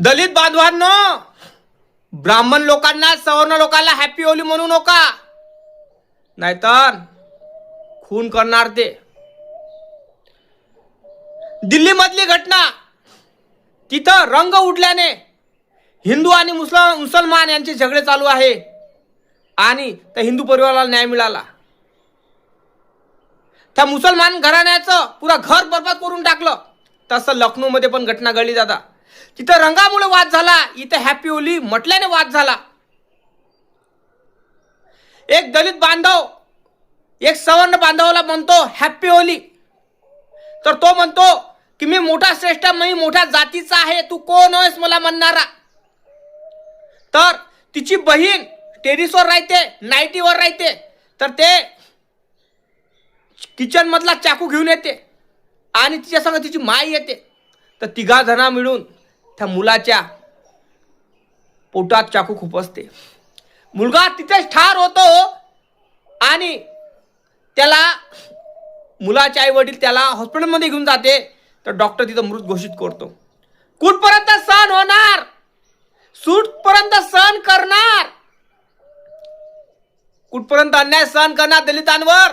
दलित बांधवांनो, ब्राह्मण लोकांना सवर्ण लोकांना हॅपी होली म्हणू नका, नाहीतर खून करणार ते. दिल्ली मधली घटना, तिथं रंग उडल्याने हिंदू आणि मुसलमान यांचे झगडे चालू आहे आणि त्या हिंदू परिवाराला न्याय मिळाला. त्या मुसलमान घराण्याचं पुरा घर बरबाद करून टाकलं. तसं लखनौ मध्ये पण घटना घडली दादा. तिथं रंगामुळे वाद झाला, इथं हॅपी होली म्हटल्याने वाद झाला. एक दलित बांधव एक सवर्ण बांधवाला म्हणतो हॅपी होली, तर तो म्हणतो की मी मोठा श्रेष्ठ, मी मोठ्या जातीचा आहे, तू कोण आहेस मला म्हणणारा. तर तिची बहीण टेरिसवर राहते, नाईटीवर राहते, तर ते किचन मधला चाकू घेऊन येते आणि तिच्या संग तिची माई येते. तर तिघा जणा मिळून त्या मुलाच्या पोटात चाकू खुपसते. मुलगा तिथेच ठार होतो आणि त्याला मुलाचे आई वडील त्याला हॉस्पिटलमध्ये घेऊन जाते. तर डॉक्टर तिथं मृत घोषित करतो. कुठपर्यंत सहन होणार, सूटपर्यंत सहन करणार, कुठपर्यंत अन्याय सहन करणार दलितांवर.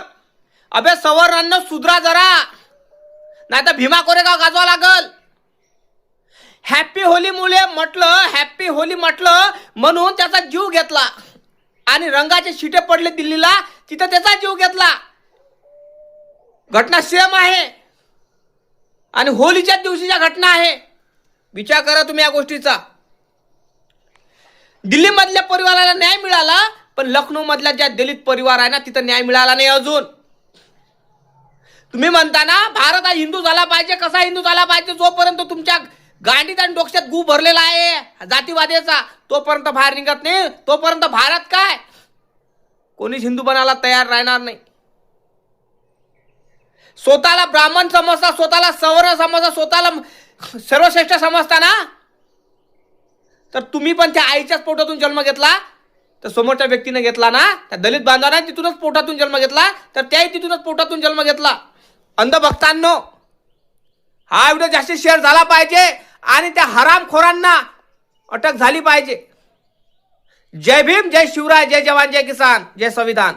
अबे सवर्णांना सुधरा जरा, नाही तर भीमा कोरेगाव गाजवा लागल. हॅपी होली मुळे म्हटलं, हॅपी होली म्हटलं म्हणून त्याचा जीव घेतला आणि रंगाचे शिटे पडले दिल्लीला, तिथं त्याचा जीव घेतला. घटना सेम आहे आणि होलीच्या दिवशीच्या घटना आहे. विचार करा तुम्ही या गोष्टीचा. दिल्ली मधल्या परिवाराला न्याय मिळाला, पण लखनौ मधल्या ज्या दलित परिवार आहे ना, तिथं न्याय मिळाला नाही अजून. तुम्ही म्हणता ना भारत हा हिंदू झाला पाहिजे. कसा हिंदू झाला पाहिजे? जोपर्यंत तुमच्या गांडीत आणि डोक्यात गू भरलेला आहे जातीवादाचा, तोपर्यंत बाहेर निघत नाही, तोपर्यंत भारत काय कोणीच हिंदू बनायला तयार राहणार नाही. स्वतःला ब्राह्मण समजता, स्वतःला सवर्ण समजता, स्वतःला सर्वश्रेष्ठ समजता ना, तर तुम्ही पण त्या आईच्याच पोटातून जन्म घेतला, तर समोरच्या व्यक्तीने घेतला ना, त्या दलित बांधवांना तिथूनच पोटातून जन्म घेतला, तर त्याही तिथूनच पोटातून जन्म घेतला. अंधभक्तांनो, हा व्हिडिओ जास्तीत शेअर झाला पाहिजे आणि त्या हरामखोरांना अटक झाली पाहिजे. जय भीम, जय शिवराय, जय जवान, जय किसान, जय संविधान.